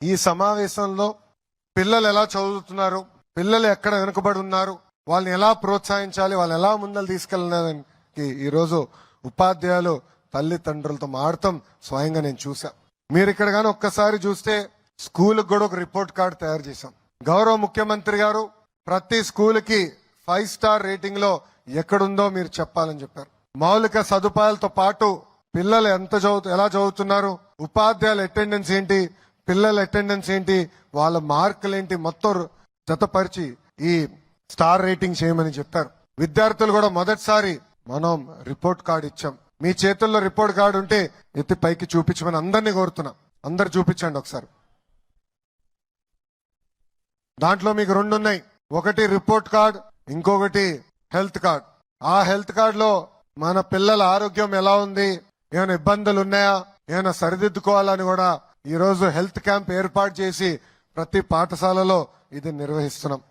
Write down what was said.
ఈ సమావేశంలో పిల్లలు ఎలా చదువుతున్నారు, పిల్లలు ఎక్కడ వెనుకబడి ఉన్నారు, వాళ్ళని ఎలా ప్రోత్సహించాలి, వాళ్ళు ఎలా ముందలు తీసుకెళ్ళడానికి ఈరోజు ఉపాధ్యాయులు తల్లిదండ్రులతో మాడతాం స్వయంగా నేను చూసా. మీరు ఇక్కడ కానీ ఒక్కసారి చూస్తే స్కూల్కి కూడా ఒక రిపోర్ట్ కార్డు తయారు చేశాం. గౌరవ ముఖ్యమంత్రి గారు ప్రతి స్కూల్కి 5 స్టార్ రేటింగ్ లో ఎక్కడుందో మీరు చెప్పాలని చెప్పారు. మౌలిక సదుపాయాలతో పాటు పిల్లలు ఎలా చదువుతున్నారు, ఉపాధ్యాయుల అటెండెన్స్ ఏంటి, పిల్లల అటెండెన్స్ ఏంటి, వాళ్ళ మార్కులు ఏంటి, మొత్తం జతపరిచి ఈ స్టార్ రేటింగ్ చేయమని చెప్పారు. విద్యార్థులు కూడా మొదటిసారి మనం రిపోర్ట్ కార్డు ఇచ్చాం. మీ చేతుల్లో రిపోర్ట్ కార్డు ఉంటే ఎత్తి పైకి చూపించమని అందరినీ కోరుతున్నాం. అందరు చూపించండి ఒకసారి. దాంట్లో మీకు 2 ఉన్నాయి. ఒకటి రిపోర్ట్ కార్డ్, ఇంకొకటి హెల్త్ కార్డ్. ఆ హెల్త్ కార్డ్ లో మన పిల్లల ఆరోగ్యం ఎలా ఉంది, ఏమైనా ఇబ్బందులు ఉన్నాయా, ఏమైనా సరిదిద్దుకోవాలని కూడా ఈ రోజు హెల్త్ క్యాంప్ ఏర్పాటు చేసి ప్రతి పాఠశాలలో ఇది నిర్వహిస్తున్నాం.